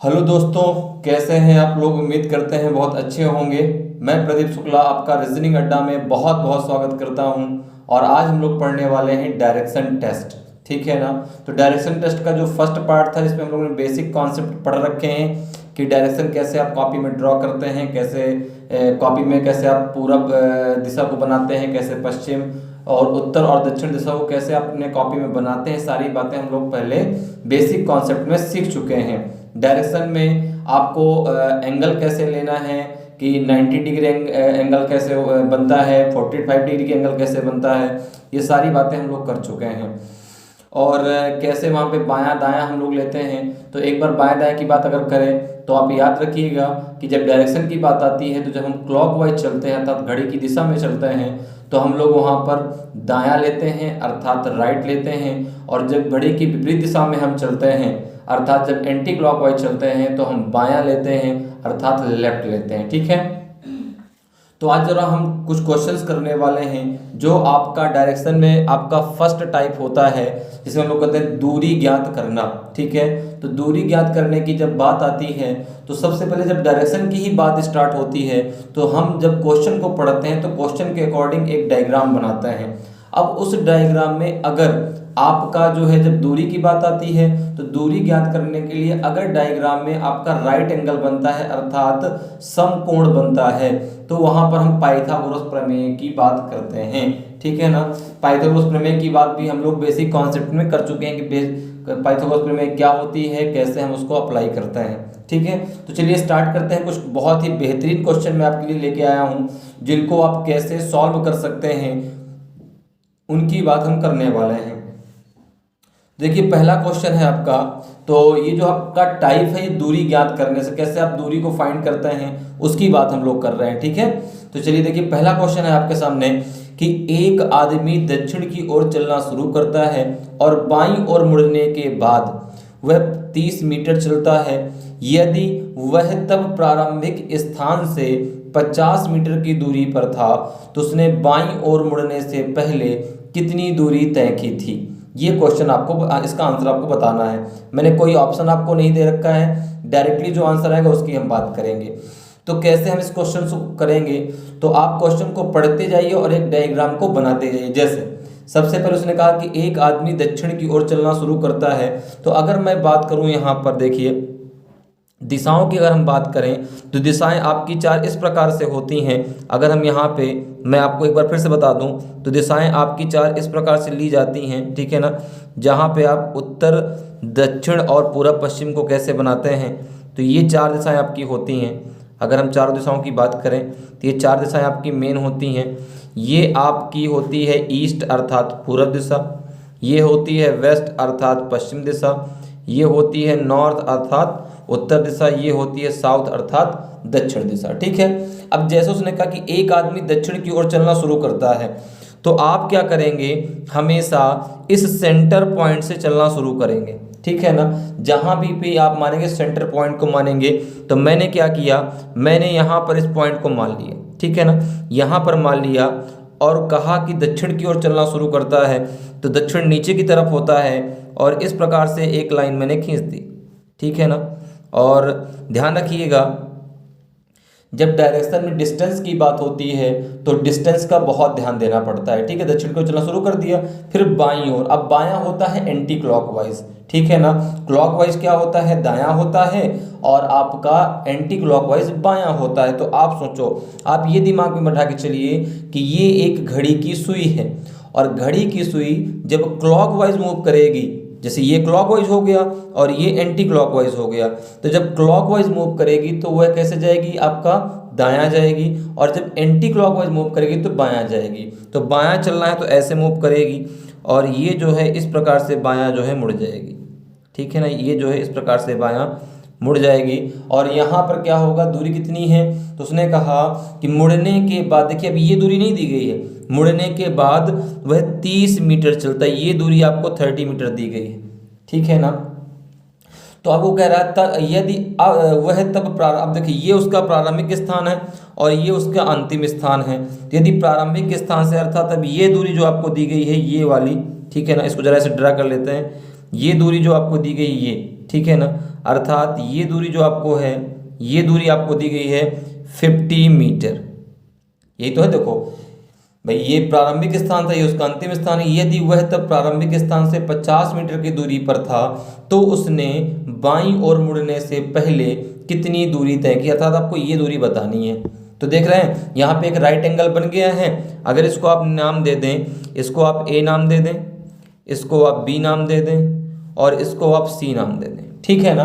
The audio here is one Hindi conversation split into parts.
हेलो दोस्तों, कैसे हैं आप लोग। उम्मीद करते हैं बहुत अच्छे होंगे। मैं प्रदीप शुक्ला आपका रीजनिंग अड्डा में बहुत बहुत स्वागत करता हूं। और आज हम लोग पढ़ने वाले हैं डायरेक्शन टेस्ट। ठीक है ना। तो डायरेक्शन टेस्ट का जो फर्स्ट पार्ट था, इसमें हम लोगों ने बेसिक कॉन्सेप्ट पढ़ रखे हैं कि डायरेक्शन कैसे आप कॉपी में ड्रॉ करते हैं, कैसे कॉपी में कैसे आप पूरब दिशा को बनाते हैं, कैसे पश्चिम और उत्तर और दक्षिण दिशा को कैसे आप अपने कॉपी में बनाते हैं। सारी बातें हम लोग पहले बेसिक कॉन्सेप्ट में सीख चुके हैं। डायरेक्शन में आपको एंगल कैसे लेना है कि 90 डिग्री एंगल कैसे बनता है, 45 डिग्री की एंगल कैसे बनता है, ये सारी बातें हम लोग कर चुके हैं। और कैसे वहाँ पे बायां दायां हम लोग लेते हैं। तो एक बार बायां दायां की बात अगर करें तो आप याद रखिएगा कि जब डायरेक्शन की बात आती है तो जब हम क्लॉकवाइज चलते हैं अर्थात घड़ी की दिशा में चलते हैं तो हम लोग वहाँ पर दायां लेते हैं अर्थात राइट लेते हैं। और जब घड़ी की विपरीत दिशा में हम चलते हैं अर्थात जब एंटी क्लॉकवाइज चलते हैं तो हम बायां लेते हैं अर्थात लेफ्ट लेते हैं। ठीक है। तो आज जरा हम कुछ क्वेश्चंस करने वाले हैं जो आपका डायरेक्शन में आपका फर्स्ट टाइप होता है, जिसमें हम लोग कहते हैं दूरी ज्ञात करना। ठीक है। तो दूरी ज्ञात करने की जब बात आती है तो सबसे पहले जब डायरेक्शन की ही बात स्टार्ट होती है तो हम जब क्वेश्चन को पढ़ते हैं तो क्वेश्चन के अकॉर्डिंग एक डायग्राम बनाते हैं। अब उस डायग्राम में अगर आपका जो है जब दूरी की बात आती है तो दूरी ज्ञात करने के लिए अगर डायग्राम में आपका राइट एंगल बनता है अर्थात समकोण बनता है तो वहां पर हम पाइथागोरस प्रमेय की बात करते हैं। ठीक है ना। पाइथागोरस प्रमेय की बात भी हम लोग बेसिक कॉन्सेप्ट में कर चुके हैं कि पाइथागोरस प्रमेय क्या होती है, कैसे हम उसको अप्लाई करते हैं। ठीक है। तो चलिए स्टार्ट करते हैं। कुछ बहुत ही बेहतरीन क्वेश्चन मैं आपके लिए लेके आया हूँ जिनको आप कैसे सॉल्व कर सकते हैं उनकी बात हम करने वाले हैं। देखिए पहला क्वेश्चन है आपका, तो ये जो आपका टाइप है ये दूरी ज्ञात करने से, कैसे आप दूरी को फाइंड करते हैं उसकी बात हम लोग कर रहे हैं। ठीक है। तो चलिए देखिए पहला क्वेश्चन है आपके सामने कि एक आदमी दक्षिण की ओर चलना शुरू करता है और बाईं ओर मुड़ने के बाद वह 30 मीटर चलता है। यदि वह तब प्रारंभिक स्थान से 50 मीटर की दूरी पर था तो उसने बाईं ओर मुड़ने से पहले कितनी दूरी तय की थी। ये क्वेश्चन आपको, इसका आंसर आपको बताना है। मैंने कोई ऑप्शन आपको नहीं दे रखा है, डायरेक्टली जो आंसर आएगा उसकी हम बात करेंगे। तो कैसे हम इस क्वेश्चन को करेंगे, तो आप क्वेश्चन को पढ़ते जाइए और एक डायग्राम को बनाते जाइए। जैसे सबसे पहले उसने कहा कि एक आदमी दक्षिण की ओर चलना शुरू करता है। तो अगर मैं बात करूं यहाँ पर देखिए दिशाओं की अगर हम बात करें तो दिशाएं आपकी चार इस प्रकार से होती हैं। अगर हम यहाँ पे, मैं आपको एक बार फिर से बता दूं तो दिशाएं आपकी चार इस प्रकार से ली जाती हैं। ठीक है ना। जहाँ पे आप उत्तर दक्षिण और पूरब पश्चिम को कैसे बनाते हैं तो ये चार दिशाएं आपकी होती हैं। अगर हम चारों दिशाओं की बात करें तो ये चार दिशाएं आपकी मेन होती हैं। ये आपकी होती है ईस्ट अर्थात पूरब दिशा, ये होती है वेस्ट अर्थात पश्चिम दिशा, ये होती है नॉर्थ अर्थात उत्तर दिशा, ये होती है साउथ अर्थात दक्षिण दिशा। ठीक है। अब जैसे उसने कहा कि एक आदमी दक्षिण की ओर चलना शुरू करता है तो आप क्या करेंगे, हमेशा इस सेंटर पॉइंट से चलना शुरू करेंगे। ठीक है ना। जहां भी आप मानेंगे सेंटर पॉइंट को मानेंगे। तो मैंने क्या किया, मैंने यहाँ पर इस पॉइंट को मान लिया। ठीक है ना। यहाँ पर मान लिया और कहा कि दक्षिण की ओर चलना शुरू करता है तो दक्षिण नीचे की तरफ होता है और इस प्रकार से एक लाइन मैंने खींच दी। ठीक है ना। और ध्यान रखिएगा जब डायरेक्शन में डिस्टेंस की बात होती है तो डिस्टेंस का बहुत ध्यान देना पड़ता है। ठीक है। दक्षिण को चलना शुरू कर दिया, फिर बाईं ओर। अब बायां होता है एंटी क्लॉकवाइज। ठीक है ना। क्लॉकवाइज क्या होता है, दायां होता है, और आपका एंटी क्लॉकवाइज बायां होता है। तो आप सोचो, आप ये दिमाग में बैठा के चलिए कि ये एक घड़ी की सुई है और घड़ी की सुई जब क्लॉकवाइज मूव करेगी, जैसे ये क्लॉकवाइज हो गया और ये एंटी क्लॉकवाइज हो गया, तो जब क्लॉकवाइज मूव करेगी तो वह कैसे जाएगी, आपका दायां जाएगी, और जब एंटी क्लॉकवाइज मूव करेगी तो बायां जाएगी। तो बायां चलना है तो ऐसे मूव करेगी और ये जो है इस प्रकार से बायां जो है मुड़ जाएगी। ठीक है ना। ये जो है इस प्रकार से बायां मुड़ जाएगी। और यहाँ पर क्या होगा, दूरी कितनी है, तो उसने कहा कि मुड़ने के बाद, देखिए अभी ये दूरी नहीं दी गई है, मुड़ने के बाद वह 30 मीटर चलता है। ये दूरी आपको 30 मीटर दी गई है। ठीक है ना। तो अब वो कह रहा था यदि वह तब अब देखिए ये उसका प्रारंभिक स्थान है और ये उसका अंतिम स्थान है। यदि प्रारंभिक स्थान से अर्थात अब ये दूरी जो आपको दी गई है ये वाली, ठीक है ना, इसको जरा से ड्रा कर लेते हैं। ये दूरी जो आपको दी गई ये, ठीक है ना, अर्थात ये दूरी जो आपको है, ये दूरी आपको दी गई है 50 मीटर। यही तो है, देखो भाई ये प्रारंभिक स्थान था, ये उसका अंतिम स्थान है। यदि वह तब प्रारंभिक स्थान से 50 मीटर की दूरी पर था तो उसने बाईं ओर मुड़ने से पहले कितनी दूरी तय की, अर्थात आपको ये दूरी बतानी है। तो देख रहे हैं यहाँ पे एक राइट एंगल बन गया है। अगर इसको आप नाम दे दें, इसको आप ए नाम दे दें, इसको आप बी नाम दे दें और इसको आप सी नाम दे दें, ठीक है ना।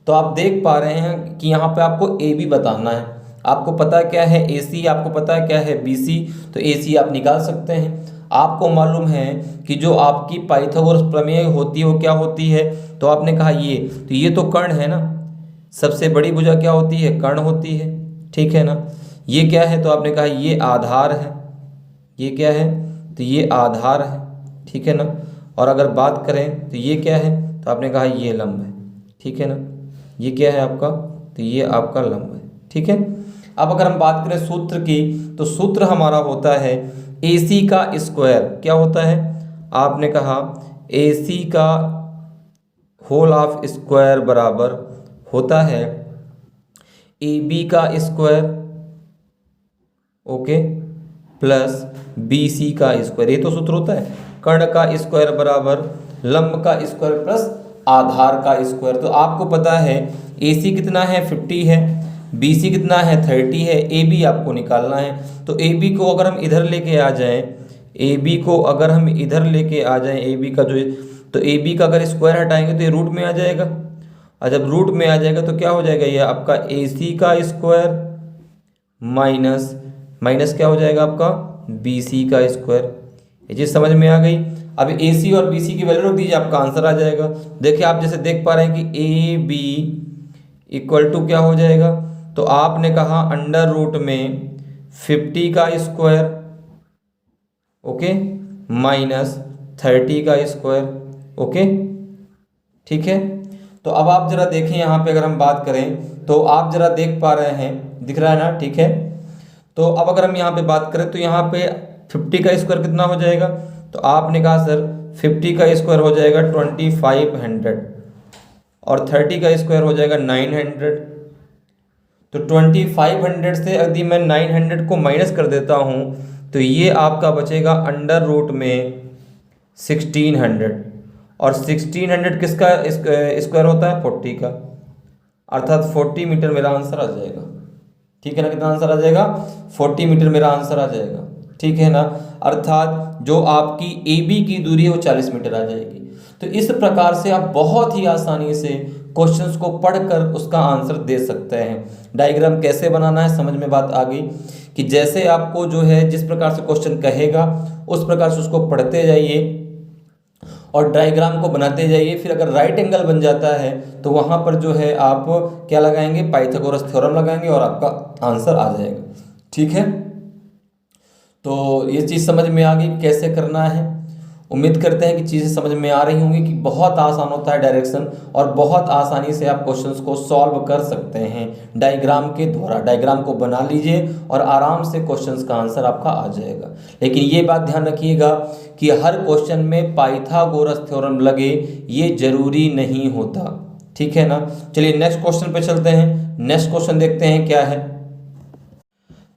तो आप देख पा रहे हैं कि यहाँ पे आपको ए बी बताना है। आपको पता क्या है ए सी, आपको पता है क्या है बी सी, तो ए सी आप निकाल सकते हैं। आपको मालूम है कि जो आपकी पाइथागोरस प्रमेय होती है वो क्या होती है, तो आपने कहा ये, तो ये तो कर्ण है ना, सबसे बड़ी भुजा क्या होती है, कर्ण होती है, ठीक है ना। ये क्या है, तो आपने कहा ये आधार है, ये क्या है, तो ये आधार है, ठीक है ना। और अगर बात करें तो ये क्या है, तो आपने कहा ये लंब है, ठीक है ना। ये क्या है आपका, तो ये आपका लंब है, ठीक है। अब अगर हम बात करें सूत्र की, तो सूत्र हमारा होता है AC का स्क्वायर, क्या होता है, आपने कहा AC का होल ऑफ स्क्वायर बराबर होता है AB का स्क्वायर, ओके, प्लस BC का स्क्वायर। ये तो सूत्र होता है कर्ण का स्क्वायर बराबर लंब का स्क्वायर प्लस आधार का स्क्वायर। तो आपको पता है AC कितना है 50 है, BC कितना है 30 है, AB आपको निकालना है। तो AB को अगर हम इधर लेके आ जाएं, AB को अगर हम इधर लेके आ जाएं, AB का जो, तो AB का अगर स्क्वायर हटाएंगे तो ये रूट में आ जाएगा, और जब रूट में आ जाएगा तो क्या हो जाएगा, ये आपका AC का स्क्वायर माइनस माइनस क्या हो जाएगा आपका BC का स्क्वायर। ये चीज़ समझ में आ गई। अब AC और BC की वैल्यू रख दीजिए, आपका आंसर आ जाएगा। देखिए आप जैसे देख पा रहे हैं कि AB इक्वल टू क्या हो जाएगा, तो आपने कहा अंडर रूट में 50 का स्क्वायर, ओके, माइनस 30 का स्क्वायर, ओके, ठीक है। तो अब आप जरा देखें यहाँ पे, अगर हम बात करें तो आप जरा देख पा रहे हैं, दिख रहा है ना, ठीक है। तो अब अगर हम यहाँ पे बात करें तो यहाँ पे 50 का स्क्वायर कितना हो जाएगा, तो आपने कहा सर 50 का स्क्वायर हो जाएगा 2500 और 30 का स्क्वायर हो जाएगा 900। तो 2500 से यदि मैं 900 को माइनस कर देता हूँ तो ये आपका बचेगा अंडर रूट में 1600, और 1600 किसका स्क्वायर होता है 40 का, अर्थात 40 मीटर मेरा आंसर आ जाएगा, ठीक है ना। कितना आंसर आ जाएगा 40 मीटर मेरा आंसर आ जाएगा, ठीक है ना। अर्थात जो आपकी AB की दूरी है वो 40 मीटर आ जाएगी। तो इस प्रकार से आप बहुत ही आसानी से क्वेश्चंस को पढ़कर उसका आंसर दे सकते हैं। डायग्राम कैसे बनाना है समझ में बात आ गई, कि जैसे आपको जो है जिस प्रकार से क्वेश्चन कहेगा उस प्रकार से उसको पढ़ते जाइए और डायग्राम को बनाते जाइए। फिर अगर राइट एंगल बन जाता है तो वहाँ पर जो है आप क्या लगाएंगे, पाइथागोरस थ्योरम लगाएंगे और आपका आंसर आ जाएगा, ठीक है। तो ये चीज़ समझ में आ गई कैसे करना है। उम्मीद करते हैं कि चीज़ें समझ में आ रही होंगी कि बहुत आसान होता है डायरेक्शन, और बहुत आसानी से आप क्वेश्चंस को सॉल्व कर सकते हैं डायग्राम के द्वारा। डायग्राम को बना लीजिए और आराम से क्वेश्चंस का आंसर आपका आ जाएगा। लेकिन ये बात ध्यान रखिएगा कि हर क्वेश्चन में पाइथागोरस थ्योरम लगे ये जरूरी नहीं होता, ठीक है ना। चलिए नेक्स्ट क्वेश्चन पे चलते हैं। नेक्स्ट क्वेश्चन देखते हैं क्या है।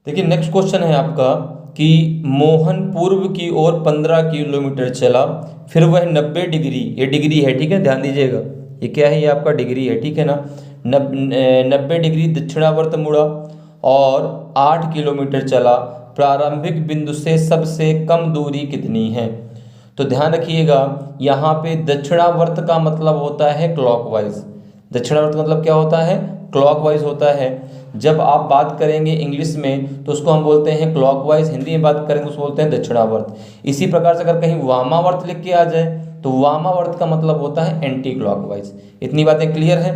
देखिए नेक्स्ट क्वेश्चन है आपका कि मोहन पूर्व की ओर 15 किलोमीटर चला, फिर वह 90 डिग्री, ये डिग्री है, ठीक है, ध्यान दीजिएगा, ये क्या है, ये आपका डिग्री है, ठीक है ना। 90 डिग्री दक्षिणावर्त मुड़ा और 8 किलोमीटर चला, प्रारंभिक बिंदु से सबसे कम दूरी कितनी है। तो ध्यान रखिएगा यहाँ पे दक्षिणावर्त का मतलब होता है क्लॉकवाइज। दक्षिणावर्त मतलब क्या होता है, क्लॉकवाइज होता है। जब आप बात करेंगे इंग्लिश में तो उसको हम बोलते हैं क्लॉकवाइज, हिंदी में बात करेंगे उसको बोलते हैं दक्षिणावर्त। इसी प्रकार से अगर कहीं वामावर्त लिख के आ जाए तो वामावर्त का मतलब होता है एंटी क्लॉकवाइज। इतनी बातें क्लियर है।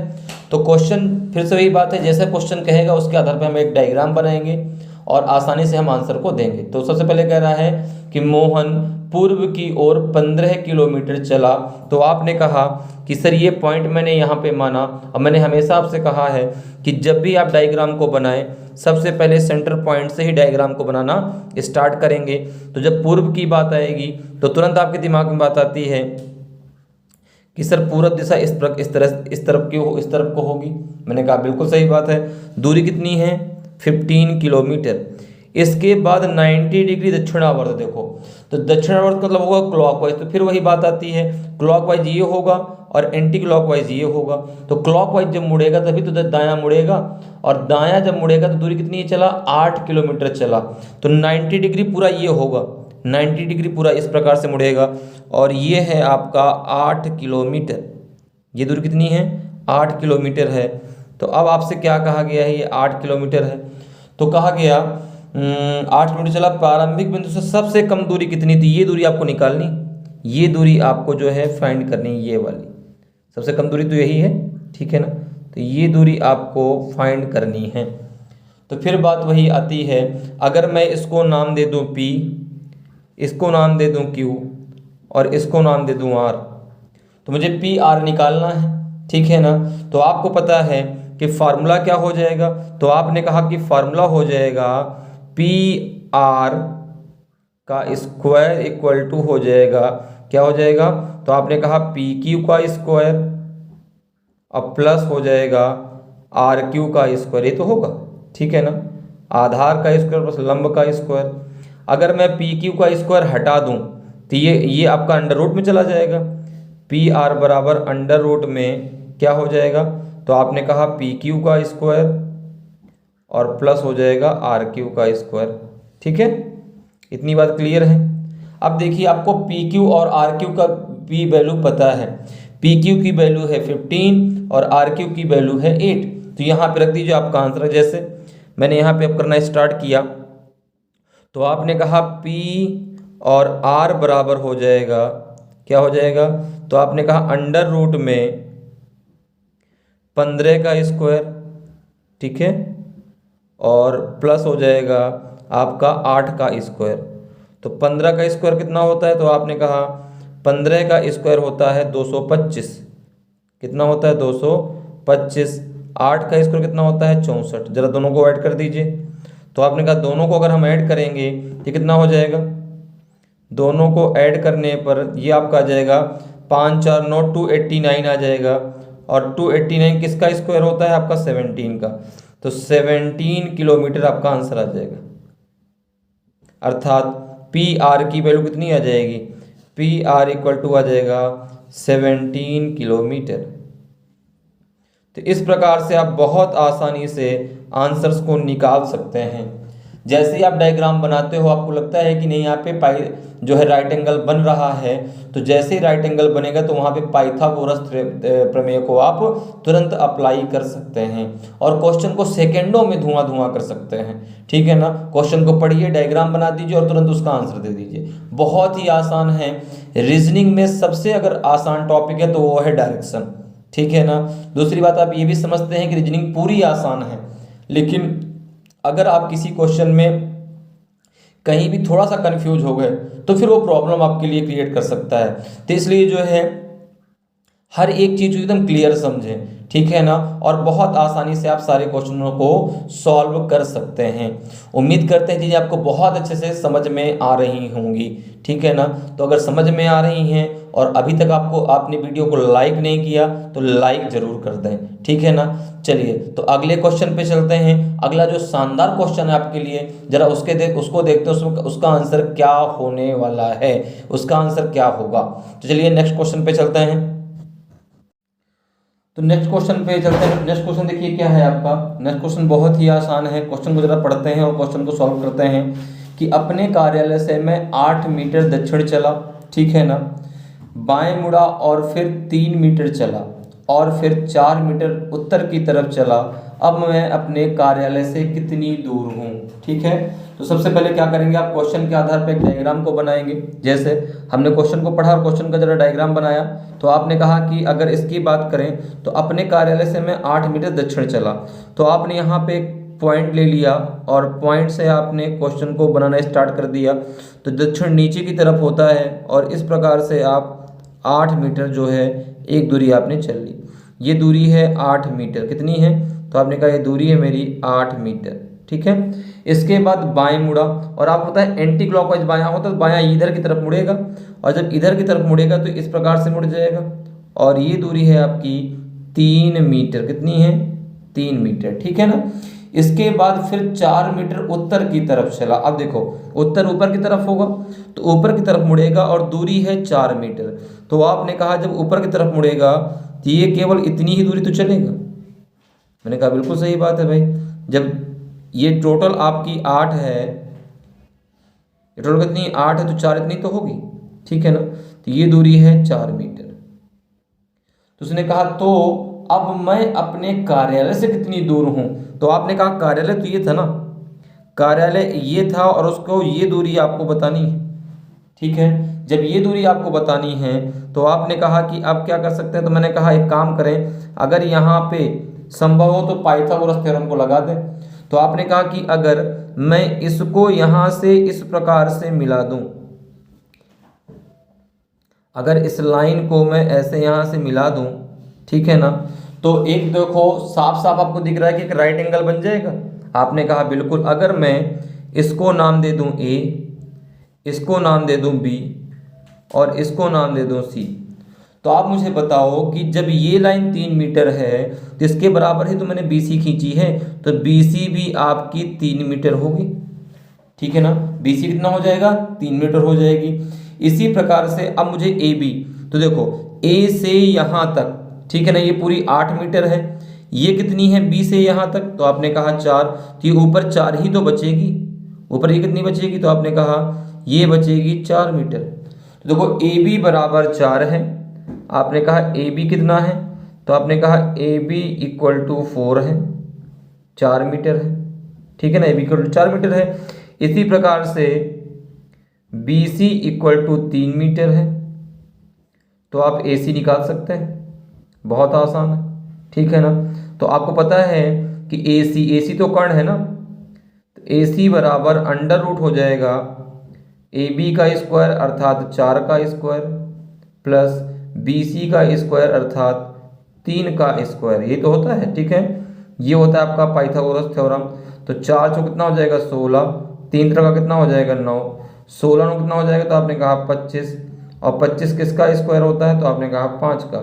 तो क्वेश्चन फिर से वही बात है, जैसे क्वेश्चन कहेगा उसके आधार पर हम एक डायग्राम बनाएंगे और आसानी से हम आंसर को देंगे। तो सबसे पहले कह रहा है कि मोहन पूर्व की ओर 15 किलोमीटर चला। तो आपने कहा कि सर ये पॉइंट मैंने यहाँ पे माना, और मैंने हमेशा आपसे कहा है कि जब भी आप डायग्राम को बनाएं सबसे पहले सेंटर पॉइंट से ही डायग्राम को बनाना स्टार्ट करेंगे। तो जब पूर्व की बात आएगी तो तुरंत आपके दिमाग में बात आती है कि सर पूरब दिशा इस तरफ को होगी। मैंने कहा बिल्कुल सही बात है। दूरी कितनी है? 15 किलोमीटर। इसके बाद 90 डिग्री दक्षिणावर्त देखो, तो दक्षिणावर्त मतलब होगा क्लॉकवाइज, तो फिर वही बात आती है, क्लॉकवाइज ये होगा और एंटी क्लॉकवाइज ये होगा। तो क्लॉकवाइज जब मुड़ेगा तभी तो दायां मुड़ेगा, और दायां जब मुड़ेगा तो दूरी कितनी चला? 8 किलोमीटर चला। तो 90 डिग्री पूरा ये होगा, 90 डिग्री पूरा इस प्रकार से मुड़ेगा, और ये है आपका 8 किलोमीटर। ये दूरी कितनी है? 8 किलोमीटर है। तो अब आपसे क्या कहा गया है? ये 8 किलोमीटर है। तो कहा गया 8 किलोमीटर चला, प्रारंभिक बिंदु से सबसे कम दूरी कितनी थी? ये दूरी आपको निकालनी, ये दूरी आपको जो है फाइंड करनी, ये वाली सबसे कम दूरी तो यही है, ठीक है ना। तो ये दूरी आपको फाइंड करनी है। तो फिर बात वही आती है, अगर मैं इसको नाम दे दूं P, इसको नाम दे दूं Q और इसको नाम दे दूं R, तो मुझे PR निकालना है, ठीक है ना। तो आपको पता है कि फार्मूला क्या हो जाएगा, तो आपने कहा कि फार्मूला हो जाएगा PR का स्क्वायर इक्वल टू हो जाएगा, क्या हो जाएगा? तो आपने कहा PQ का स्क्वायर अब प्लस हो जाएगा RQ का स्क्वायर, ये तो होगा, ठीक है ना। आधार का स्क्वायर प्लस लंब का स्क्वायर। अगर मैं PQ का स्क्वायर हटा दूं तो ये आपका अंडर रूट में चला जाएगा। PR बराबर अंडर रूट में क्या हो जाएगा? तो आपने कहा PQ का स्क्वायर और प्लस हो जाएगा RQ का स्क्वायर, ठीक है। इतनी बात क्लियर है। अब देखिए आपको PQ और RQ का P वैल्यू पता है। PQ की वैल्यू है 15 और RQ की वैल्यू है 8। तो यहाँ पे रख दीजिए आपका आंसर। जैसे मैंने यहाँ पे अब करना स्टार्ट किया तो आपने कहा P और R बराबर हो जाएगा, क्या हो जाएगा? तो आपने कहा अंडर रूट में 15 का स्क्वायर, ठीक है, और प्लस हो जाएगा आपका 8 का स्क्वायर। तो 15 का स्क्वायर कितना होता है? तो आपने कहा 15 का स्क्वायर होता है 225। कितना होता है? 225। 8 का स्क्वायर कितना होता है? 64। जरा दोनों को ऐड कर दीजिए। तो आपने कहा दोनों को अगर हम ऐड करेंगे ये कितना हो जाएगा? दोनों को ऐड करने पर ये आपका आ जाएगा 5 4 9 289 आ जाएगा। और 289 किसका स्क्वायर होता है? आपका 17 का। तो 17 किलोमीटर आपका आंसर आ जाएगा। अर्थात PR की वैल्यू कितनी आ जाएगी? PR इक्वल टू आ जाएगा 17 किलोमीटर। तो इस प्रकार से आप बहुत आसानी से आंसर्स को निकाल सकते हैं। जैसे ही आप डायग्राम बनाते हो आपको लगता है कि नहीं यहाँ पे पाई जो है राइट एंगल बन रहा है, तो जैसे ही राइट एंगल बनेगा तो वहाँ पे पाइथागोरस प्रमेय को आप तुरंत अप्लाई कर सकते हैं और क्वेश्चन को सेकेंडों में धुआं कर सकते हैं, ठीक है ना। क्वेश्चन को पढ़िए, डायग्राम बना दीजिए और तुरंत उसका आंसर दे दीजिए। बहुत ही आसान है। रीजनिंग में सबसे अगर आसान टॉपिक है तो वो है डायरेक्शन, ठीक है ना। दूसरी बात आप ये भी समझते हैं कि रीजनिंग पूरी आसान है, लेकिन अगर आप किसी क्वेश्चन में कहीं भी थोड़ा सा कंफ्यूज हो गए तो फिर वो प्रॉब्लम आपके लिए क्रिएट कर सकता है। तो इसलिए जो है हर एक चीज़ एकदम क्लियर समझें, ठीक है ना, और बहुत आसानी से आप सारे क्वेश्चनों को सॉल्व कर सकते हैं। उम्मीद करते हैं चीज़ें आपको बहुत अच्छे से समझ में आ रही होंगी, ठीक है ना। तो अगर समझ में आ रही हैं और अभी तक आपने वीडियो को लाइक नहीं किया तो लाइक ज़रूर कर दें, ठीक है ना। चलिए तो अगले क्वेश्चन पे चलते हैं। अगला जो शानदार क्वेश्चन है आपके लिए, जरा उसको देखते हैं उसका आंसर क्या होने वाला है, उसका आंसर क्या होगा। तो चलिए नेक्स्ट क्वेश्चन पे चलते हैं। तो नेक्स्ट क्वेश्चन पे चलते हैं। नेक्स्ट क्वेश्चन देखिए क्या है आपका। नेक्स्ट क्वेश्चन बहुत ही आसान है। क्वेश्चन को जरा पढ़ते हैं और क्वेश्चन को सॉल्व करते हैं कि अपने कार्यालय से मैं 8 मीटर दक्षिण चला, ठीक है ना, बाएं मुड़ा और फिर 3 मीटर चला और फिर 4 मीटर उत्तर की तरफ चला। अब मैं अपने कार्यालय से कितनी दूर हूँ, ठीक है। तो सबसे पहले क्या करेंगे, आप क्वेश्चन के आधार पर एक डायग्राम को बनाएंगे। जैसे हमने क्वेश्चन को पढ़ा और क्वेश्चन का जरा डायग्राम बनाया, तो आपने कहा कि अगर इसकी बात करें तो अपने कार्यालय से मैं 8 मीटर दक्षिण चला, तो आपने यहाँ पे एक पॉइंट ले लिया और पॉइंट से आपने क्वेश्चन को बनाना स्टार्ट कर दिया। तो दक्षिण नीचे की तरफ होता है और इस प्रकार से आप 8 मीटर जो है एक दूरी आपने चल ली। ये दूरी है 8 मीटर। कितनी है? तो आपने कहा ये दूरी है मेरी 8 मीटर, ठीक है। इसके बाद बाएं मुड़ा और आपको पता है एंटी क्लॉकवाइज बायां होता है, तो बायां इधर की तरफ मुड़ेगा और जब इधर की तरफ मुड़ेगा तो इस प्रकार से मुड़ जाएगा और ये दूरी है आपकी 3 मीटर। कितनी है? 3 मीटर, ठीक है ना। इसके बाद फिर 4 मीटर उत्तर की तरफ चला। अब देखो उत्तर ऊपर की तरफ होगा तो ऊपर की तरफ मुड़ेगा और दूरी है 4 मीटर। तो आपने कहा जब ऊपर की तरफ मुड़ेगा तो ये केवल इतनी ही दूरी तो चलेगा। मैंने कहा बिल्कुल सही बात है भाई। जब ये टोटल आपकी 8 है, ये टोटल कितनी 8 है तो 4 इतनी तो होगी, ठीक है ना। तो ये दूरी है 4 मीटर। तो उसने कहा तो अब मैं अपने कार्यालय से कितनी दूर हूं? तो आपने कहा कार्यालय तो ये था ना, कार्यालय ये था और उसको ये दूरी आपको बतानी है, ठीक है। जब ये दूरी आपको बतानी है तो आपने कहा कि अब क्या कर सकते हैं। तो मैंने कहा एक काम करें, अगर यहाँ पे संभव हो तो पाइथागोरस थ्योरम को लगा दें। तो आपने कहा कि अगर मैं इसको यहाँ से इस प्रकार से मिला दूं, अगर इस लाइन को मैं ऐसे यहाँ से मिला दूं, ठीक है ना, तो एक देखो साफ साफ आपको दिख रहा है कि एक राइट एंगल बन जाएगा। आपने कहा बिल्कुल। अगर मैं इसको नाम दे दूं ए, इसको नाम दे दूं बी और इसको नाम दे दूं सी, तो आप मुझे बताओ कि जब ये लाइन 3 मीटर है तो इसके बराबर ही तो मैंने BC खींची है, तो BC भी आपकी 3 मीटर होगी, ठीक है ना। BC कितना हो जाएगा? 3 मीटर हो जाएगी। इसी प्रकार से अब मुझे AB, तो देखो A से यहाँ तक, ठीक है ना, ये पूरी 8 मीटर है। ये कितनी है B से यहाँ तक? तो आपने कहा 4, तो ये ऊपर 4 ही तो बचेगी। ऊपर ये कितनी बचेगी? तो आपने कहा ये बचेगी 4 मीटर। तो देखो AB बराबर 4 है। आपने कहा AB कितना है? तो आपने कहा AB इक्वल टू 4 है, 4 मीटर है, ठीक है ना। AB इक्वल टू 4 मीटर है। इसी प्रकार से BC इक्वल टू 3 मीटर है। तो आप AC निकाल सकते हैं, बहुत आसान है, ठीक है ना। तो आपको पता है कि AC तो कर्ण है ना, तो AC बराबर अंडर रूट हो जाएगा AB का स्क्वायर अर्थात 4 का स्क्वायर प्लस BC का स्क्वायर अर्थात 3 का स्क्वायर। ये तो होता है, ठीक है। ये होता है आपका पाइथागोरस थ्योरम। तो 4 चौक कितना हो जाएगा? 16, 3 का कितना हो जाएगा? 9, 16 में कितना हो जाएगा? तो आपने कहा 25, और 25 किसका स्क्वायर होता है? तो आपने कहा 5 का।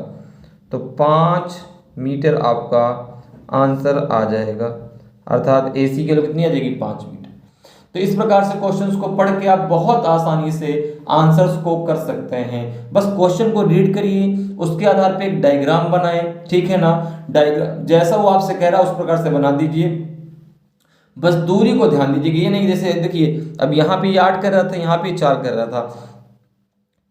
तो 5 मीटर आपका आंसर आ जाएगा, अर्थात AC की वैल्यू कितनी आ जाएगी? 5 मीटर। तो इस प्रकार से क्वेश्चंस को पढ़ के आप बहुत आसानी से आंसर्स को कर सकते हैं। बस क्वेश्चन को रीड करिए, उसके आधार पे एक डायग्राम बनाएं, ठीक है ना। डायग्राम जैसा वो आपसे कह रहा है उस प्रकार से बना दीजिए। बस दूरी को ध्यान दीजिए, ये नहीं जैसे देखिए अब यहाँ पे 8 कर रहा था, यहाँ पे 4 कर रहा था,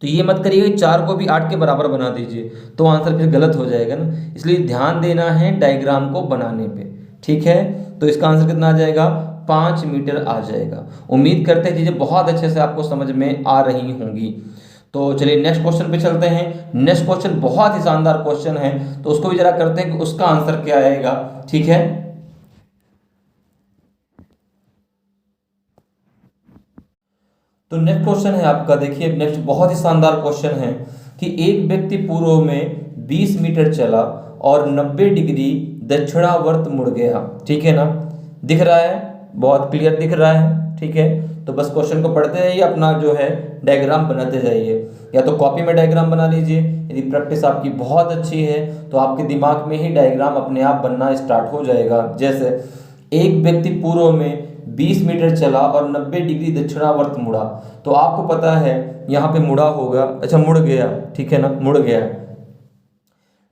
तो ये मत करिए 4 को भी 8 के बराबर बना दीजिए, तो आंसर फिर गलत हो जाएगा ना। इसलिए ध्यान देना है डायग्राम को बनाने पे, ठीक है। तो इसका आंसर कितना आ जाएगा? 5 मीटर आ जाएगा। उम्मीद करते हैं चीज़ें बहुत अच्छे से आपको समझ में आ रही होंगी। तो चलिए नेक्स्ट क्वेश्चन पे चलते हैं। नेक्स्ट क्वेश्चन बहुत ही शानदार क्वेश्चन है, तो उसको भी जरा करते हैं कि उसका आंसर क्या आएगा, ठीक है। तो नेक्स्ट क्वेश्चन है आपका, देखिए नेक्स्ट बहुत ही शानदार क्वेश्चन है कि एक व्यक्ति पूर्व में 20 मीटर चला और 90 डिग्री दक्षिणावर्त मुड़ गया, ठीक है ना। दिख रहा है, बहुत क्लियर दिख रहा है, ठीक है। तो बस क्वेश्चन को पढ़ते जाइए, अपना जो है डायग्राम बनाते जाइए, या तो कॉपी में डायग्राम बना लीजिए। यदि प्रैक्टिस आपकी बहुत अच्छी है तो आपके दिमाग में ही डायग्राम अपने आप बनना स्टार्ट हो जाएगा। जैसे एक व्यक्ति पूर्व में 20 मीटर चला और 90 डिग्री दक्षिणावर्त मुड़ा, तो आपको पता है यहाँ पे मुड़ा होगा, अच्छा मुड़ गया, ठीक है ना, मुड़ गया।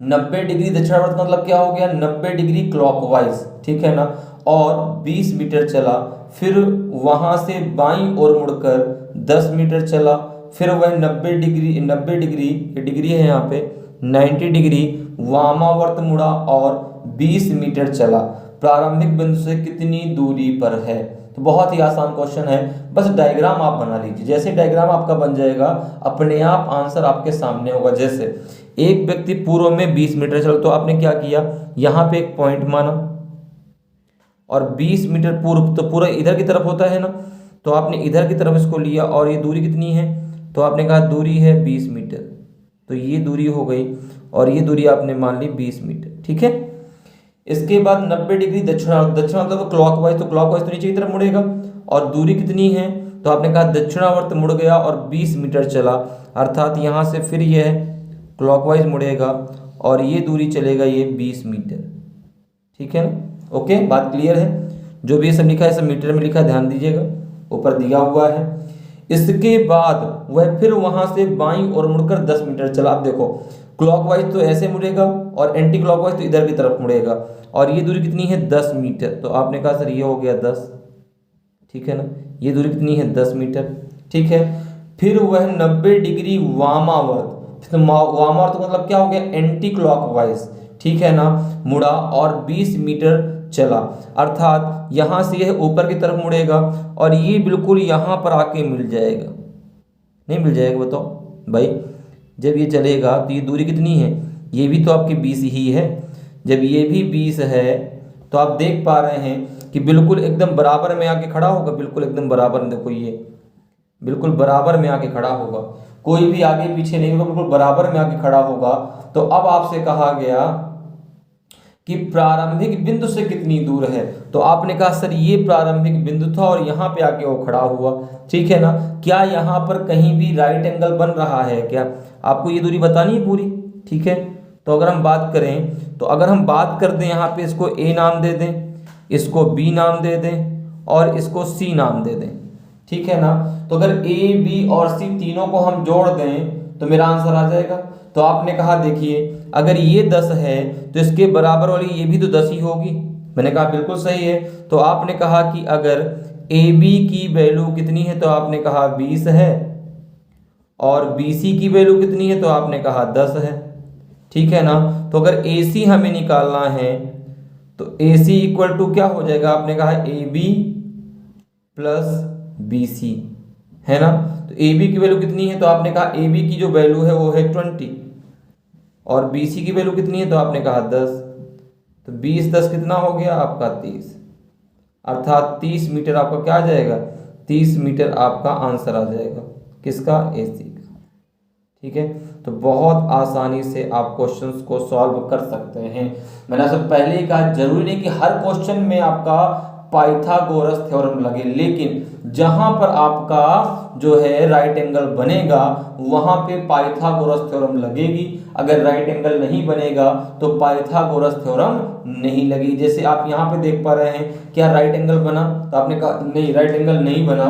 90 डिग्री दक्षिणावर्त मतलब क्या हो गया? 90 डिग्री क्लॉकवाइज, ठीक है ना। और 20 मीटर चला, फिर वहां से बाईं ओर मुड़कर 10 मीटर चला, फिर वह 90 डिग्री है यहाँ पे 90 डिग्री वामावर्त मुड़ा और 20 मीटर चला। प्रारंभिक बिंदु से कितनी दूरी पर है? तो बहुत ही आसान क्वेश्चन है, बस डायग्राम आप बना लीजिए। जैसे डायग्राम आपका बन जाएगा अपने आप आंसर आपके सामने होगा। जैसे एक व्यक्ति पूर्व में 20 मीटर चला, तो आपने क्या किया, यहाँ पे एक पॉइंट माना और 20 मीटर पूर्व, तो पूरा इधर की तरफ होता है ना, तो आपने इधर की तरफ इसको लिया और ये दूरी कितनी है? तो आपने कहा दूरी है 20 मीटर, तो ये दूरी हो गई और ये दूरी आपने मान ली 20 मीटर, ठीक है। इसके बाद 90 डिग्री दक्षिणावर्त मतलब क्लॉकवाइज, तो क्लॉकवाइज तो नीचे की तरफ मुड़ेगा और दूरी कितनी है? तो आपने कहा दक्षिणावर्त मुड़ गया और 20 मीटर चला, अर्थात यहाँ से फिर यह क्लॉकवाइज मुड़ेगा और ये दूरी चलेगा ये 20 मीटर। ठीक है ना, ओके, बात क्लियर है। जो भी ये सब लिखा है सब मीटर में लिखा है, ध्यान दीजिएगा, ऊपर दिया हुआ है। इसके बाद वह फिर वहां से बाईं ओर मुड़कर 10 मीटर चला। अब देखो क्लॉकवाइज तो ऐसे मुड़ेगा और एंटी क्लॉकवाइज तो इधर की तरफ मुड़ेगा, और ये दूरी कितनी है 10 मीटर। तो आपने कहा सर ये हो गया 10, ठीक है ना, ये दूरी कितनी है 10 मीटर। ठीक है, फिर वह 90 डिग्री वामावर्त, वामावर्त मतलब क्या हो गया एंटी क्लॉकवाइज, ठीक है ना, मुड़ा और 20 मीटर चला। अर्थात यहां से यह ऊपर की तरफ मुड़ेगा और ये बिल्कुल यहां पर आके मिल जाएगा। नहीं मिल जाएगा बताओ भाई, जब ये चलेगा तो ये दूरी कितनी है, ये भी तो आपकी 20 ही है। जब ये भी 20 है तो आप देख पा रहे हैं कि बिल्कुल एकदम बराबर में आके खड़ा होगा, बिल्कुल एकदम बराबर में। देखो ये बिल्कुल बराबर में आके खड़ा होगा, कोई भी आगे पीछे नहीं होगा, बिल्कुल बराबर में आके खड़ा होगा। तो अब आपसे कहा गया कि प्रारंभिक बिंदु से कितनी दूर है। तो आपने कहा सर ये प्रारंभिक बिंदु था और यहाँ पे आके वो खड़ा हुआ। ठीक है ना, क्या यहाँ पर कहीं भी राइट एंगल बन रहा है क्या, आपको ये दूरी बतानी है पूरी। ठीक है, तो अगर हम बात करें, तो अगर हम बात कर दें यहाँ पे, इसको ए नाम दे दें, इसको बी नाम दे दें और इसको सी नाम दे दें। ठीक है ना, तो अगर ए बी और सी तीनों को हम जोड़ दें तो मेरा आंसर आ जाएगा। तो आपने कहा देखिए अगर ये 10 है तो इसके बराबर वाली ये भी तो 10 ही होगी। मैंने कहा बिल्कुल सही है। तो आपने कहा कि अगर ए बी की वैल्यू कितनी है, तो आपने कहा 20 है, और बी सी की वैल्यू कितनी है, तो आपने कहा 10 है। ठीक है ना, तो अगर ए सी हमें निकालना है तो ए सी इक्वल टू क्या हो जाएगा, आपने कहा A B plus B C, है ना। तो ए बी की वैल्यू कितनी है, तो आपने कहा ए बी की जो वैल्यू है वो है 20, और बी सी की वैल्यू कितनी है, तो आपने कहा 10। तो 20 10 कितना हो गया आपका 30, अर्थात 30 मीटर आपका क्या आ जाएगा, 30 मीटर आपका आंसर आ जाएगा, किसका, ए सी का। ठीक है, तो बहुत आसानी से आप क्वेश्चंस को सॉल्व कर सकते हैं। मैंने आपसे पहले ही कहा जरूरी नहीं कि हर क्वेश्चन में आपका पाइथागोरस थ्योरम लगे, लेकिन जहां पर आपका जो है राइट एंगल बनेगा वहां पे पाइथागोरस थ्योरम लगेगी। अगर राइट एंगल नहीं बनेगा तो पाइथागोरस थ्योरम नहीं लगेगी। जैसे आप यहाँ पे देख पा रहे हैं, क्या राइट एंगल बना, तो आपने कहा नहीं राइट एंगल नहीं बना।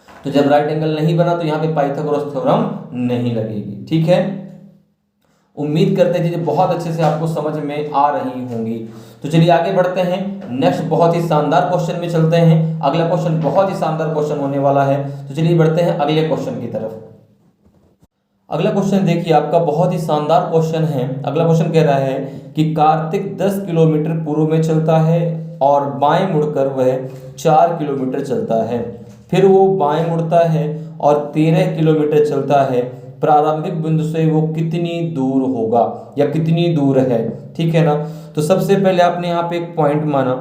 तो जब राइट एंगल नहीं बना तो यहाँ पे पाइथागोरस थ्योरम नहीं लगेगी। ठीक है, उम्मीद करते हैं चीजें बहुत अच्छे से आपको समझ में आ रही होंगी। तो चलिए आगे बढ़ते हैं, नेक्स्ट बहुत ही शानदार क्वेश्चन में चलते हैं। अगला क्वेश्चन बहुत ही शानदार क्वेश्चन होने वाला है। तो चलिए बढ़ते हैं अगले क्वेश्चन की तरफ। अगला क्वेश्चन देखिए आपका बहुत ही शानदार क्वेश्चन है। अगला क्वेश्चन कह रहा है कि कार्तिक 10 किलोमीटर पूर्व में चलता है और बाएं मुड़कर वह 4 किलोमीटर चलता है। फिर वो बाएं मुड़ता है और 13 किलोमीटर चलता है। प्रारंभिक बिंदु से वो कितनी दूर होगा या कितनी दूर है। ठीक है ना, तो सबसे पहले आपने यहाँ पे एक पॉइंट माना,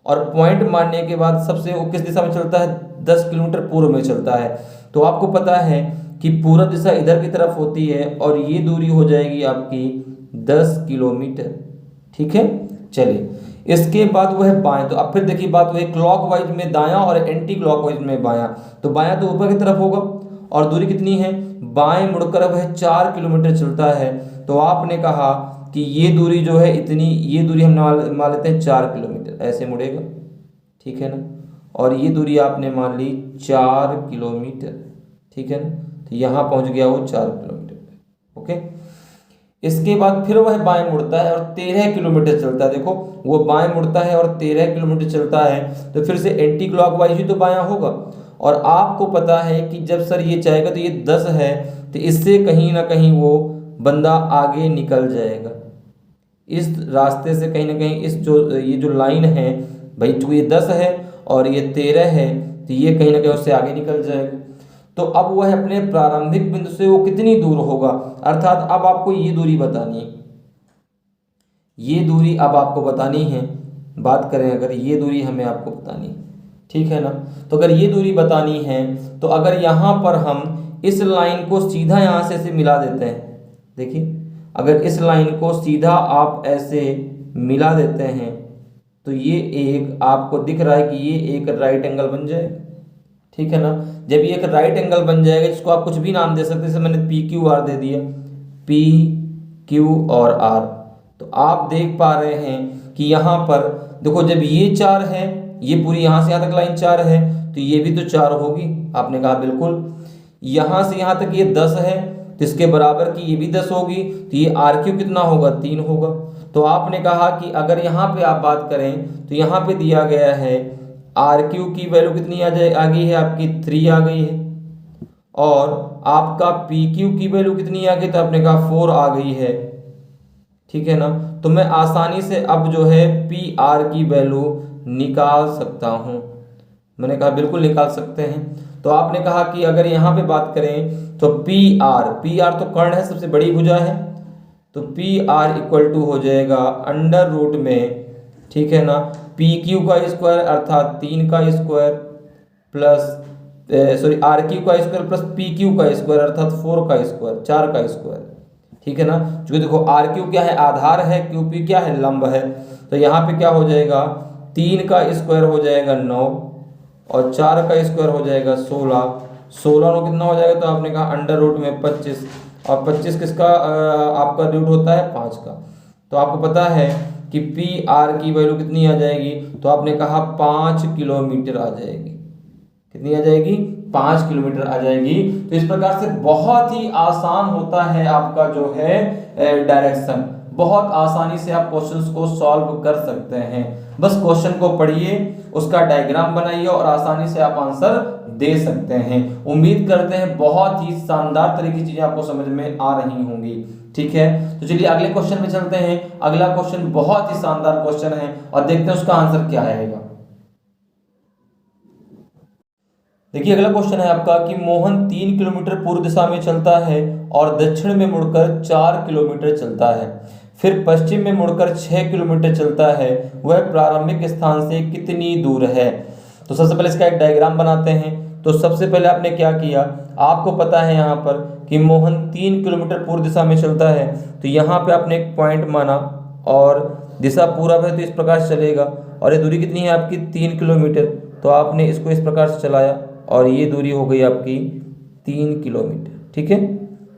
और पॉइंट मानने के बाद सबसे वो किस दिशा में चलता है, 10 किलोमीटर पूर्व में चलता है। तो आपको पता है कि पूर्व दिशा इधर की तरफ होती है और ये दूरी हो जाएगी आपकी 10 किलोमीटर। ठीक है, चलिए इसके बाद वह बाएं, तो अब फिर देखिए बात वह क्लॉकवाइज में दायां और एंटी क्लॉकवाइज में बायां। तो बायां तो ऊपर की तरफ होगा और दूरी कितनी है, बाएं मुड़कर वह 4 किलोमीटर चलता है। तो आपने कहा कि ये दूरी जो है इतनी, ये दूरी हम मान लेते हैं 4 किलोमीटर, ऐसे मुड़ेगा। ठीक है ना, और ये दूरी आपने मान ली 4 किलोमीटर। ठीक है ना, तो यहाँ पहुँच गया वो 4 किलोमीटर पे। ओके, इसके बाद फिर वह बाएं मुड़ता है और 13 किलोमीटर चलता है। देखो वो बाएं मुड़ता है और 13 किलोमीटर चलता है, तो फिर से एंटी क्लॉकवाइज ही तो बायां होगा। और आपको पता है कि जब सर ये चाहेगा तो ये 10 है, तो इससे कहीं ना कहीं वो बंदा आगे निकल जाएगा। इस रास्ते से कहीं ना कहीं इस ये जो लाइन है भाई, जो ये 10 है और ये 13 है, तो ये कहीं ना कहीं उससे आगे निकल जाएगा। तो अब वह अपने प्रारंभिक बिंदु से वो कितनी दूर होगा, अर्थात अब आपको ये दूरी बतानी है। ये दूरी अब आपको बतानी है। बात करें अगर ये दूरी हमें आपको बतानी है, ठीक है ना। तो अगर ये दूरी बतानी है तो अगर यहाँ पर हम इस लाइन को सीधा यहाँ से ऐसे मिला देते हैं, देखिए अगर इस लाइन को सीधा आप ऐसे मिला देते हैं तो ये एक आपको दिख रहा है कि ये एक राइट एंगल बन जाएगा। ठीक है ना, जब ये एक राइट एंगल बन जाएगा, जिसको आप कुछ भी नाम दे सकते हैं, जैसे मैंने पी क्यू आर दे दिया, P Q और R। तो आप देख पा रहे हैं कि यहाँ पर देखो, जब ये 4 है, ये पूरी यहाँ से यहाँ तक लाइन 4 है, तो ये भी तो 4 होगी। आपने कहा बिल्कुल। यहाँ से यहाँ तक ये 10 है, तो इसके बराबर की ये भी 10 होगी, तो ये RQ कितना होगा, 3 होगा। तो आपने कहा कि अगर यहाँ पे आप बात करें तो यहाँ पे दिया गया है RQ की वैल्यू कितनी आ गई है आपकी, 3 आ गई है, और आपका PQ की वैल्यू कितनी आ गई, तो आपने कहा 4 आ गई है। ठीक है ना। तो मैं आसानी से अब जो है PR की वैल्यू निकाल सकता हूं। मैंने कहा बिल्कुल निकाल सकते हैं। तो आपने कहा कि अगर यहाँ पे बात करें तो PR तो कर्ण है, सबसे बड़ी भुजा है, तो PR इक्वल टू हो जाएगा अंडर रूट में, ठीक है ना, PQ का स्क्वायर अर्थात 3 का स्क्वायर प्लस RQ का स्क्वायर प्लस PQ का स्क्वायर अर्थात 4 का स्क्वायर, 4 का स्क्वायर। ठीक है ना। क्योंकि देखो RQ क्या है, आधार है, QP क्या है, लंब है। तो यहाँ पे क्या हो जाएगा, 3 का स्क्वायर हो जाएगा 9 और 4 का स्क्वायर हो जाएगा 16। 16 में कितना हो जाएगा, तो आपने कहा अंडर रूट में 25, और 25 किसका आपका रूट होता है, 5 का। तो आपको पता है कि PR की वैल्यू कितनी आ जाएगी, तो आपने कहा 5 किलोमीटर आ जाएगी। कितनी आ जाएगी, 5 किलोमीटर आ जाएगी। तो इस प्रकार से बहुत ही आसान होता है आपका जो है डायरेक्शन। बहुत आसानी से आप क्वेश्चंस को सॉल्व कर सकते हैं। बस क्वेश्चन को पढ़िए, उसका डायग्राम बनाइए और आसानी से आप आंसर दे सकते हैं। उम्मीद करते हैं बहुत ही शानदार तरह की चीजें आपको समझ में आ रही होंगी। ठीक है, तो चलिए अगले क्वेश्चन में चलते हैं। अगला क्वेश्चन बहुत ही शानदार क्वेश्चन है और देखते हैं उसका आंसर क्या आएगा। देखिए अगला क्वेश्चन है आपका कि मोहन 3 किलोमीटर पूर्व दिशा में चलता है और दक्षिण में मुड़कर 4 किलोमीटर चलता है, फिर पश्चिम में मुड़कर 6 किलोमीटर चलता है। वह प्रारंभिक स्थान से कितनी दूर है। तो सबसे पहले इसका एक डायग्राम बनाते हैं। तो सबसे पहले आपने क्या किया, आपको पता है यहाँ पर कि मोहन 3 किलोमीटर पूर्व दिशा में चलता है, तो यहाँ पे आपने एक पॉइंट माना और दिशा पूरब है तो इस प्रकार से चलेगा, और ये दूरी कितनी है आपकी, 3 किलोमीटर। तो आपने इसको इस प्रकार से चलाया और ये दूरी हो गई आपकी 3 किलोमीटर। ठीक है,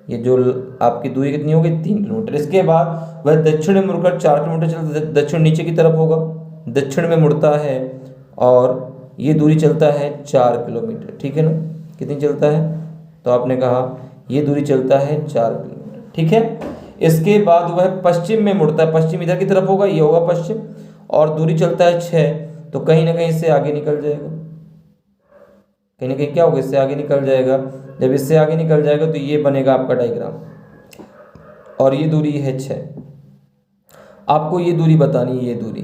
ये जो आपकी दूरी कितनी हो गई, 3 किलोमीटर। इसके बाद वह दक्षिण में मुड़कर 4 किलोमीटर चलता है, दक्षिण नीचे की तरफ होगा, दक्षिण में मुड़ता है और ये दूरी चलता है 4 किलोमीटर। ठीक है ना, कितनी चलता है, तो आपने कहा ये दूरी चलता है 4 किलोमीटर। ठीक है, इसके बाद वह पश्चिम में मुड़ता है, पश्चिम इधर की तरफ होगा, ये होगा पश्चिम, और दूरी चलता है 6, तो कहीं ना कहीं इससे आगे निकल जाएगा, कहीं ना कहीं क्या होगा, इससे आगे निकल जाएगा। जब इससे आगे निकल जाएगा तो ये बनेगा आपका डायग्राम, और ये दूरी है 6। आपको ये दूरी बतानी है, ये दूरी।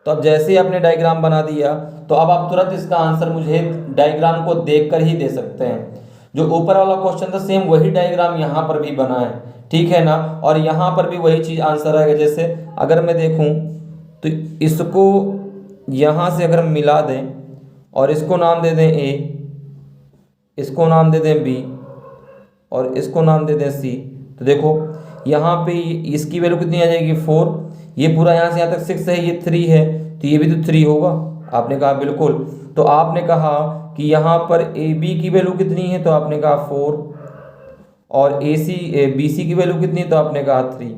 तो अब जैसे ही आपने डायग्राम बना दिया तो अब आप तुरंत इसका आंसर मुझे डायग्राम को देखकर ही दे सकते हैं। जो ऊपर वाला क्वेश्चन था सेम वही डायग्राम यहाँ पर भी बना है, ठीक है ना, और यहाँ पर भी वही चीज़ आंसर आएगा। जैसे अगर मैं देखूँ तो इसको यहाँ से अगर हम मिला दें और इसको नाम दे दें A, इसको नाम दे दें B और इसको नाम दे दें C, तो देखो यहाँ पे इसकी वैल्यू कितनी आ जाएगी, 4। ये पूरा यहाँ से यहाँ तक 6 है, ये 3 है, तो ये भी तो 3 होगा। आपने कहा बिल्कुल। तो आपने कहा कि यहाँ पर AB की वैल्यू कितनी है, तो आपने कहा 4, और BC की वैल्यू कितनी है, तो आपने कहा 3।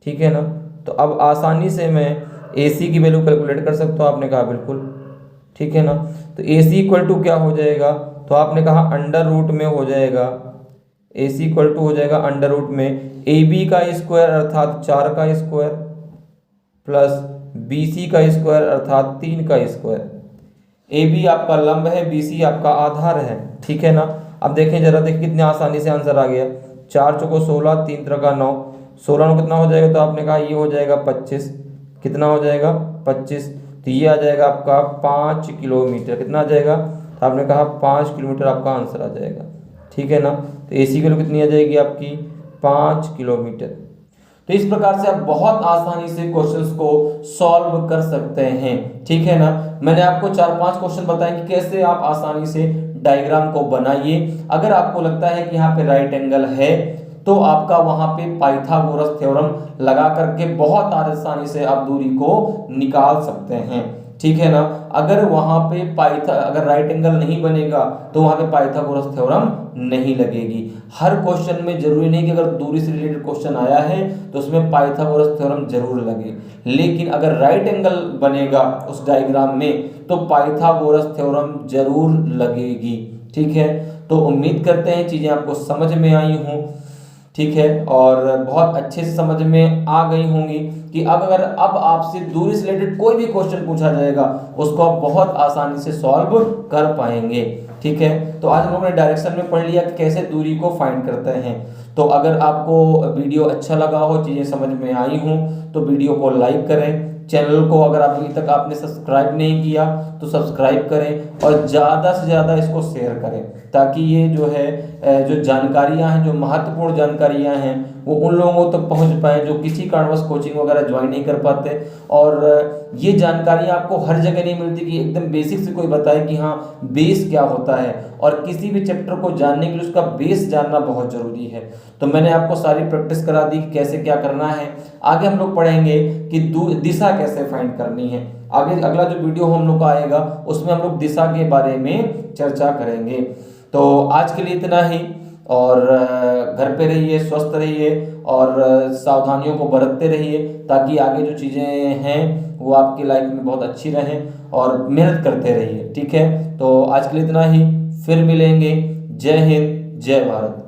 ठीक है ना। तो अब आसानी से मैं AC की वैल्यू कैलकुलेट कर सकता हूँ, आपने कहा बिल्कुल। ठीक है ना। तो AC इक्वल टू क्या हो जाएगा, तो आपने कहा अंडर रूट में हो जाएगा, AC इक्वल टू हो जाएगा अंडर रूट में AB का स्क्वायर अर्थात 4 का स्क्वायर प्लस BC का स्क्वायर अर्थात 3 का स्क्वायर। AB आपका लंब है, BC आपका आधार है। ठीक है ना। अब देखें जरा, देखिए कितने आसानी से आंसर आ गया। 4 चौको 16, 3 3 का 9, 16 में कितना हो जाएगा, तो आपने कहा ये हो जाएगा 25। कितना हो जाएगा, 25। तो ये आ जाएगा आपका 5 किलोमीटर। कितना आ जाएगा, तो आपने कहा 5 किलोमीटर आपका आंसर आ जाएगा। ठीक है ना। तो AC की वैल्यू कितनी आ जाएगी आपकी, 5 किलोमीटर। तो इस प्रकार से आप बहुत आसानी से क्वेश्चंस को सॉल्व कर सकते हैं। ठीक है ना। मैंने आपको 4-5 क्वेश्चन बताए कि कैसे आप आसानी से डायग्राम को बनाइए। अगर आपको लगता है कि यहाँ पे राइट एंगल है तो आपका वहां पे पाइथागोरस थ्योरम लगा करके बहुत आसानी से आप दूरी को निकाल सकते हैं। ठीक है ना। अगर वहां पे अगर राइट एंगल नहीं बनेगा तो वहां पे पाइथागोरस थ्योरम नहीं लगेगी। हर क्वेश्चन में जरूरी नहीं कि अगर दूरी से रिलेटेड क्वेश्चन आया है तो उसमें पाइथागोरस थ्योरम जरूर लगे, लेकिन अगर राइट एंगल बनेगा उस डायग्राम में तो पाइथागोरस थ्योरम जरूर लगेगी। ठीक है, तो उम्मीद करते हैं चीजें आपको समझ में आई हों। ठीक है, और बहुत अच्छे से समझ में आ गई होंगी कि अब आपसे दूरी से रिलेटेड कोई भी क्वेश्चन पूछा जाएगा उसको आप बहुत आसानी से सॉल्व कर पाएंगे। ठीक है, तो आज हम लोगों ने डायरेक्शन में पढ़ लिया कि कैसे दूरी को फाइंड करते हैं। तो अगर आपको वीडियो अच्छा लगा हो, चीजें समझ में आई हों, तो वीडियो को लाइक करें। चैनल को अगर अभी तक आपने सब्सक्राइब नहीं किया तो सब्सक्राइब करें और ज़्यादा से ज़्यादा इसको शेयर करें, ताकि ये जो है जो जानकारियां हैं, जो महत्वपूर्ण जानकारियां हैं, वो उन लोगों तक पहुंच पाए जो किसी कारणवश कोचिंग वगैरह ज्वाइन नहीं कर पाते। और ये जानकारियां आपको हर जगह नहीं मिलती कि एकदम बेसिक से कोई बताए कि हाँ बेस क्या होता है, और किसी भी चैप्टर को जानने के लिए उसका बेस जानना बहुत जरूरी है। तो मैंने आपको सारी प्रैक्टिस करा दी कि कैसे क्या करना है। आगे हम लोग पढ़ेंगे कि दिशा कैसे फाइंड करनी है। आगे अगला जो वीडियो हम लोग का आएगा उसमें हम लोग दिशा के बारे में चर्चा करेंगे। तो आज के लिए इतना ही, और घर पे रहिए, स्वस्थ रहिए और सावधानियों को बरतते रहिए, ताकि आगे जो चीज़ें हैं वो आपकी लाइफ में बहुत अच्छी रहें, और मेहनत करते रहिए। ठीक है, तो आज के लिए इतना ही, फिर मिलेंगे। जय हिंद, जय भारत।